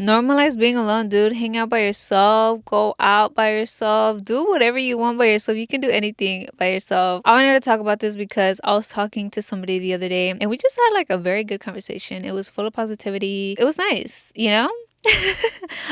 Normalize being alone, dude. Hang out by yourself, go out by yourself, do whatever you want by yourself. You can do anything by yourself. I wanted to talk about this because I was talking to somebody the other day and we just had like a very good conversation. It was full of positivity. It was nice, you know?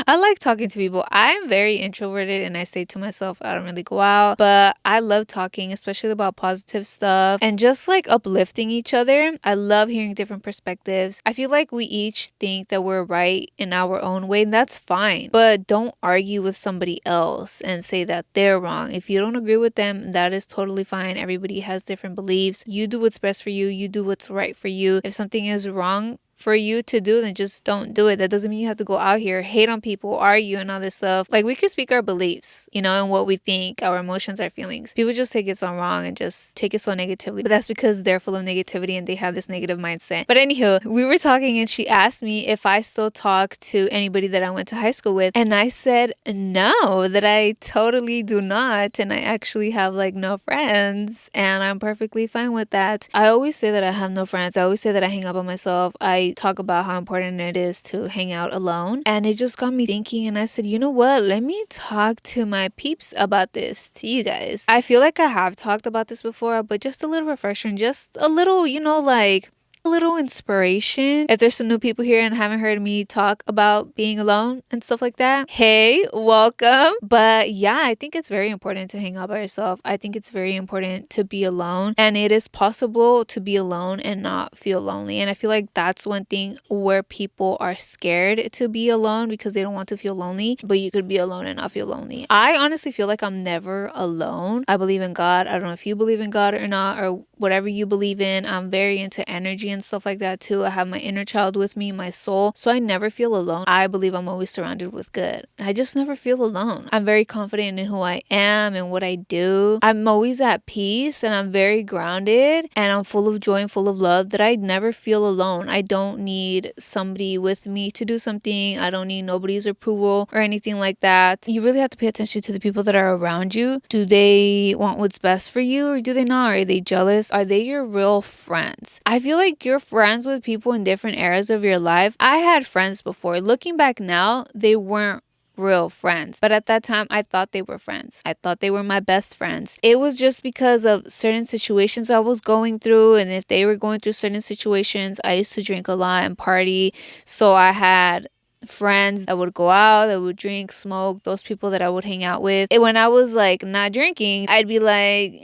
I like talking to people. I'm very introverted and I stay to myself. I don't really go out, but I love talking, especially about positive stuff and just like uplifting each other. I love hearing different perspectives. I feel like we each think that we're right in our own way, and that's fine. But don't argue with somebody else and say that they're wrong. If you don't agree with them, that is totally fine. Everybody has different beliefs. You do what's best for you, you do what's right for you. If something is wrong for you to do, then just don't do it. That doesn't mean you have to go out here, hate on people, argue, and all this stuff. Like, we can speak our beliefs, you know, and what we think, our emotions, our feelings. People just take it so wrong and just take it so negatively. But that's because they're full of negativity and they have this negative mindset. But anywho, we were talking and she asked me if I still talk to anybody that I went to high school with. And I said no, that I totally do not. And I actually have like no friends. And I'm perfectly fine with that. I always say that I have no friends. I always say that I hang out by myself. I talk about how important it is to hang out alone. And it just got me thinking, and I said, you know what? Let me talk to my peeps about this, to you guys. I feel like I have talked about this before, but just a little refresher and just a little, you know, like a little inspiration. If there's some new people here and haven't heard me talk about being alone and stuff like that, hey, welcome. But yeah, I think it's very important to hang out by yourself. I think it's very important to be alone, and it is possible to be alone and not feel lonely. And I feel like that's one thing where people are scared to be alone because they don't want to feel lonely, but you could be alone and not feel lonely. I honestly feel like I'm never alone. I believe in God. I don't know if you believe in God or not, or whatever you believe in. I'm very into energy and stuff like that too. I have my inner child with me, my soul. So I never feel alone. I believe I'm always surrounded with good. I just never feel alone. I'm very confident in who I am and what I do. I'm always at peace and I'm very grounded and I'm full of joy and full of love, that I never feel alone. I don't need somebody with me to do something. I don't need nobody's approval or anything like that. You really have to pay attention to the people that are around you. Do they want what's best for you or do they not? Are they jealous? Are they your real friends? I feel like you're friends with people in different eras of your life. I had friends before. Looking back now, they weren't real friends. But at that time, I thought they were friends. I thought they were my best friends. It was just because of certain situations I was going through. And if they were going through certain situations, I used to drink a lot and party. So I had friends that would go out, that would drink, smoke, those people that I would hang out with. And when I was like not drinking, I'd be like,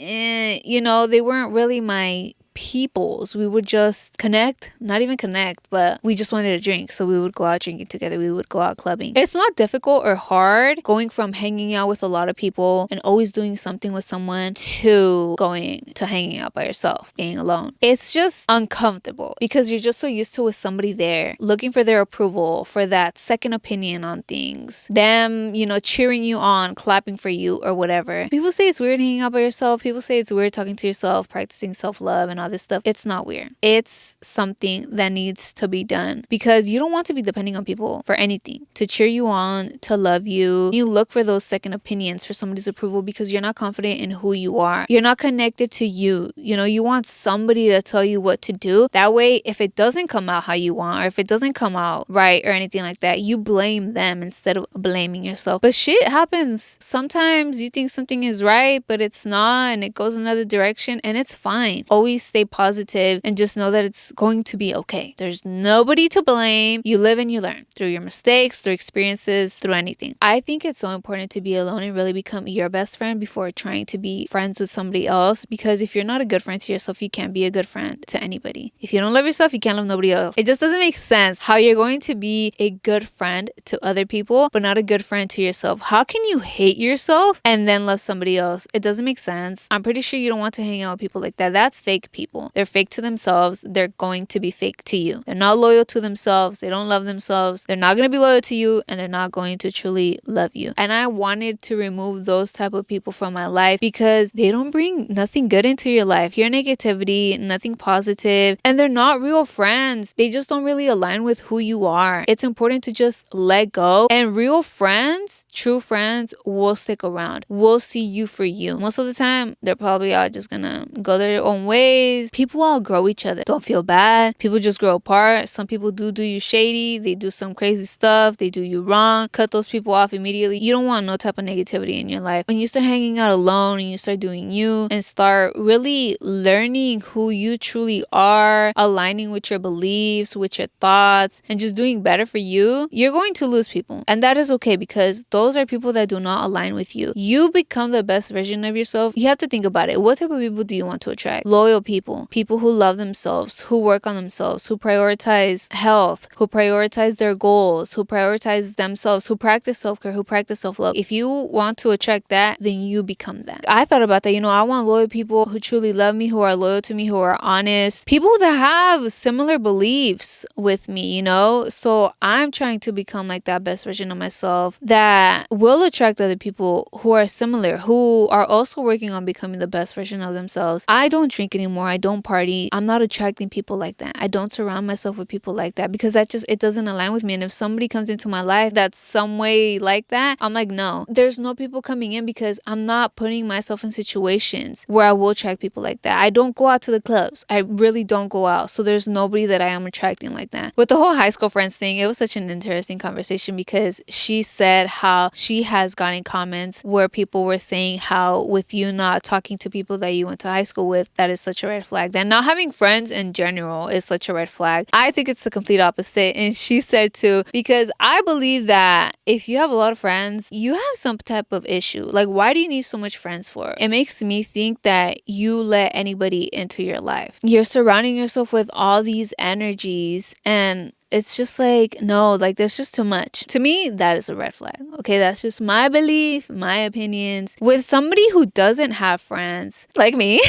you know, they weren't really my peoples. We would just connect, not even connect, but we just wanted to drink. So we would go out drinking together. We would go out clubbing. It's not difficult or hard going from hanging out with a lot of people and always doing something with someone to going to hanging out by yourself, being alone. It's just uncomfortable because you're just so used to with somebody there, looking for their approval, for that second opinion on things, them, you know, cheering you on, clapping for you or whatever. People say it's weird hanging out by yourself. People say it's weird talking to yourself, practicing self-love and all this stuff. It's not weird. It's something that needs to be done because you don't want to be depending on people for anything, to cheer you on, to love you. You look for those second opinions for somebody's approval because you're not confident in who you are. You're not connected to you. You know, you want somebody to tell you what to do. That way, if it doesn't come out how you want, or if it doesn't come out right or anything like that, you blame them instead of blaming yourself. But shit happens. Sometimes you think something is right, but it's not, and it goes another direction, and it's fine. Always stay positive and just know that it's going to be okay. There's nobody to blame. You live and you learn through your mistakes, through experiences, through anything. I think it's so important to be alone and really become your best friend before trying to be friends with somebody else, because if you're not a good friend to yourself, you can't be a good friend to anybody. If you don't love yourself, you can't love nobody else. It just doesn't make sense how you're going to be a good friend to other people but not a good friend to yourself. How can you hate yourself and then love somebody else? It doesn't make sense. I'm pretty sure you don't want to hang out with people like that. That's fake people. They're fake to themselves. They're going to be fake to you. They're not loyal to themselves. They don't love themselves. They're not going to be loyal to you, and they're not going to truly love you. And I wanted to remove those type of people from my life because they don't bring nothing good into your life. Your negativity, nothing positive, and they're not real friends. They just don't really align with who you are. It's important to just let go, and real friends, true friends, will stick around, will see you for you. Most of the time, they're probably all just gonna go their own ways, guys, people outgrow each other. Don't feel bad. People just grow apart. Some people do you shady. They do some crazy stuff. They do you wrong. Cut those people off immediately. You don't want no type of negativity in your life. When you start hanging out alone and you start doing you and start really learning who you truly are, aligning with your beliefs, with your thoughts, and just doing better for you, you're going to lose people. And that is okay, because those are people that do not align with you. You become the best version of yourself. You have to think about it. What type of people do you want to attract? Loyal people. People who love themselves, who work on themselves, who prioritize health, who prioritize their goals, who prioritize themselves, who practice self-care, who practice self-love. If you want to attract that, then you become that. I thought about that. I want loyal people who truly love me, who are loyal to me, who are honest, people that have similar beliefs with me, So I'm trying to become like that best version of myself that will attract other people who are similar, who are also working on becoming the best version of themselves. I don't drink anymore. I don't party. I'm not attracting people like that. I don't surround myself with people like that, because it doesn't align with me. And if somebody comes into my life that's some way like that, I'm like, no, there's no people coming in, because I'm not putting myself in situations where I will attract people like that. I don't go out to the clubs. I really don't go out. So there's nobody that I am attracting like that. With the whole high school friends thing, it was such an interesting conversation, because she said how she has gotten comments where people were saying how with you not talking to people that you went to high school with, that is such a red flag. That not having friends in general is such a red flag. I think it's the complete opposite. And she said too, because I believe that if you have a lot of friends, you have some type of issue. Like, why do you need so much friends for? It makes me think that you let anybody into your life. You're surrounding yourself with all these energies, and it's just like, no, like there's just too much. To me, that is a red flag. Okay, that's just my belief, my opinions. With somebody who doesn't have friends, like me,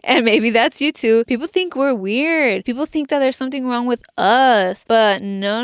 and maybe that's you too, people think we're weird. People think that there's something wrong with us. But no.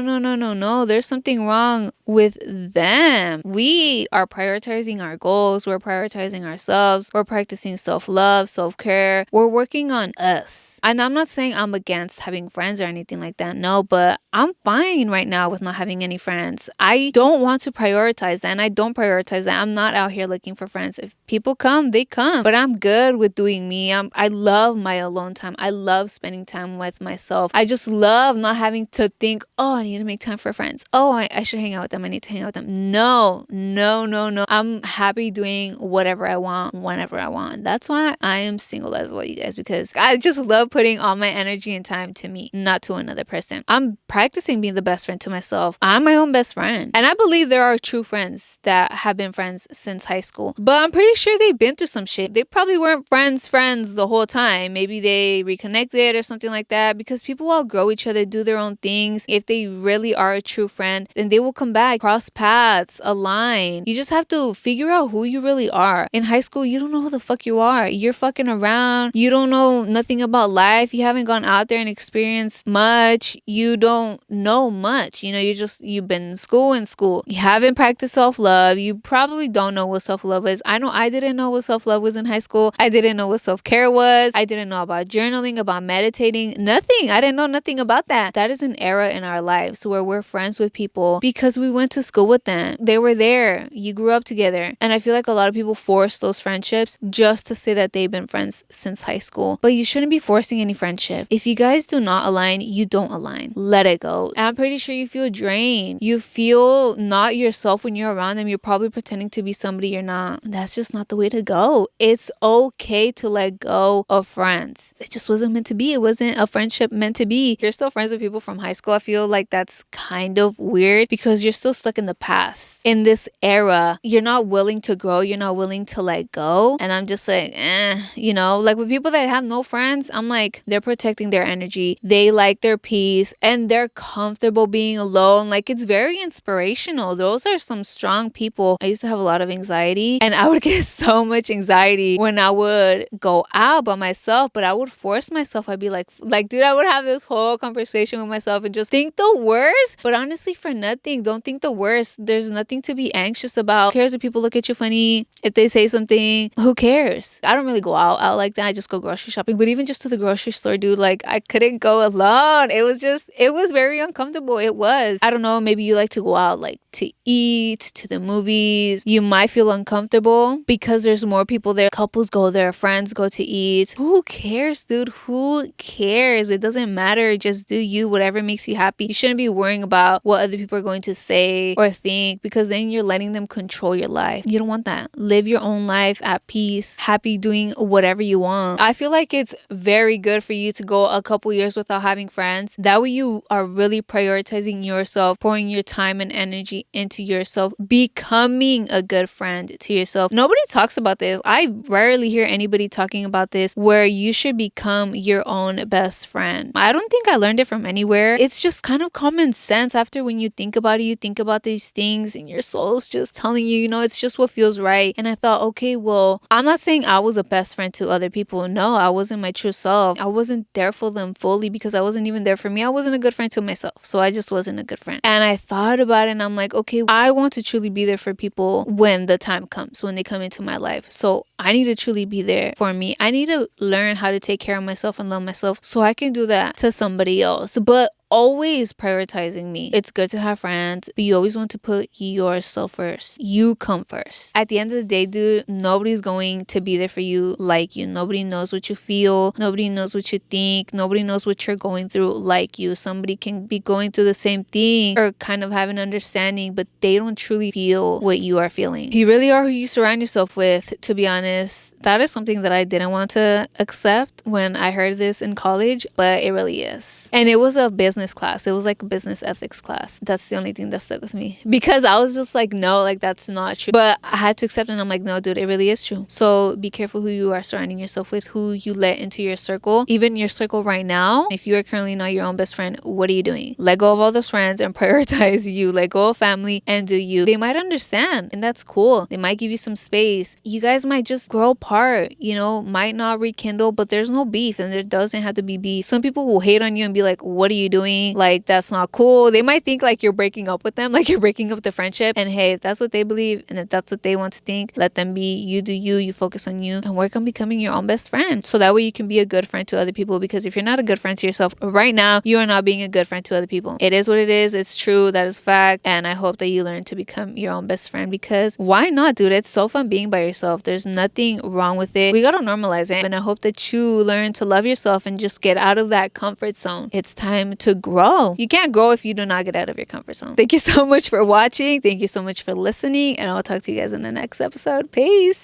There's something wrong with them. We are prioritizing our goals. We're prioritizing ourselves. We're practicing self-love, self-care. We're working on us. And I'm not saying I'm against having friends or anything like that. No, but I'm fine right now with not having any friends. I don't want to prioritize that, and I don't prioritize that. I'm not out here looking for friends. If people come, they come. But I'm good with doing me. I love my alone time. I love spending time with myself. I just love not having to think, oh, I need to make time for friends. Oh, I should hang out with them. I need to hang out with them. No. I'm happy doing whatever I want, whenever I want. That's why I am single as well, you guys, because I just love putting all my energy and time to me, not to another person. I'm practicing being the best friend to myself. I'm my own best friend. And I believe there are true friends that have been friends since high school. But I'm pretty sure they've been through some shit. They probably weren't friends the whole time. Maybe they reconnected or something like that, because people outgrow each other, do their own things. If they really are a true friend, then they will come back, cross paths, align. You just have to figure out who you really are. In high school, you don't know who the fuck you are. You're fucking around. You don't know nothing about life. You haven't gone out there and experienced much. You don't know much. You've been in school. You haven't practiced self-love. You probably don't know what self-love is. I know I didn't know what self-love was in high school. I didn't know what self-care was. I didn't know about journaling, about meditating, nothing. I didn't know nothing about that. That is an era in our lives where we're friends with people because we went to school with them. They were there. You grew up together. And I feel like a lot of people force those friendships just to say that they've been friends since high school. But you shouldn't be forcing any friendship. If you guys do not align, you don't align. Let it go. And I'm pretty sure you feel drained. You feel not yourself when you're around them. You're probably pretending to be somebody you're not. That's just not the way to go. It's okay to let go of friends. It just wasn't meant to be. It wasn't a friendship meant to be. You're still friends with people from high school. I feel like that's kind of weird because you're still stuck in the past. In this era, you're not willing to grow. You're not willing to let go. And I'm just like, like with people that have no friends, I'm like, they're protecting their energy. They like their peace and they're comfortable being alone. Like, it's very inspirational. Those are some strong people. I used to have a lot of anxiety and I would get so much anxiety when I would go out by myself, but I would force myself. I'd be like, dude, I would have this whole conversation with myself and just think the worst, but honestly, for nothing. Don't think the worst. There's nothing to be anxious about. Who cares if people look at you funny? If they say something, who cares? I don't really go out like that. I just go grocery shopping, but even just to the grocery store, dude, like I couldn't go alone. It was very uncomfortable. It was. I don't know, maybe you like to go out like to eat, to the movies. You might feel uncomfortable because there's more people there. Couples go there, friends go to eat. cheats. Who cares, dude? Who cares? It doesn't matter. Just do you, whatever makes you happy. You shouldn't be worrying about what other people are going to say or think, because then you're letting them control your life. You don't want that. Live your own life at peace, happy, doing whatever you want. I feel like it's very good for you to go a couple years without having friends. That way you are really prioritizing yourself, pouring your time and energy into yourself, becoming a good friend to yourself. Nobody talks about this. I rarely hear anybody talking about this, where you should become your own best friend. I don't think I learned it from anywhere. It's just kind of common sense. After when you think about it, you think about these things and your soul's just telling you, it's just what feels right. And I thought, okay, well, I'm not saying I was a best friend to other people. No, I wasn't my true self. I wasn't there for them fully because I wasn't even there for me. I wasn't a good friend to myself. So I just wasn't a good friend. And I thought about it and I'm like, okay, I want to truly be there for people when the time comes, when they come into my life. So I need to truly be there for me. I need to learn how to take care of myself and love myself so I can do that to somebody else. But always prioritizing me. It's good to have friends, but you always want to put yourself first. You come first. At the end of the day, dude, nobody's going to be there for you like you. Nobody knows what you feel. Nobody knows what you think. Nobody knows what you're going through like you. Somebody can be going through the same thing or kind of have an understanding, but they don't truly feel what you are feeling. You really are who you surround yourself with, to be honest. That is something that I didn't want to accept when I heard this in college, but it really is. And it was a business class. It was like a business ethics class. That's the only thing that stuck with me, because I was just like, no, like that's not true. But I had to accept it and I'm like, no, dude, it really is true. So be careful who you are surrounding yourself with, who you let into your circle. Even your circle right now, if you are currently not your own best friend, what are you doing? Let go of all those friends and prioritize you. Let go of family and do you. They might understand and that's cool. They might give you some space. You guys might just grow apart, might not rekindle, but there's no beef and there doesn't have to be beef. Some people will hate on you and be like, what are you doing? Like, that's not cool. They might think like you're breaking up with them, like you're breaking up the friendship. And hey, if that's what they believe and if that's what they want to think, let them be. You do you. You focus on you and work on becoming your own best friend. So that way you can be a good friend to other people, because if you're not a good friend to yourself right now, you are not being a good friend to other people. It is what it is. It's true. That is fact. And I hope that you learn to become your own best friend, because why not, dude? It's so fun being by yourself. There's nothing wrong with it. We got to normalize it. And I hope that you learn to love yourself and just get out of that comfort zone. It's time to grow. You can't grow if you do not get out of your comfort zone. Thank you so much for watching. Thank you so much for listening. And I'll talk to you guys in the next episode. Peace.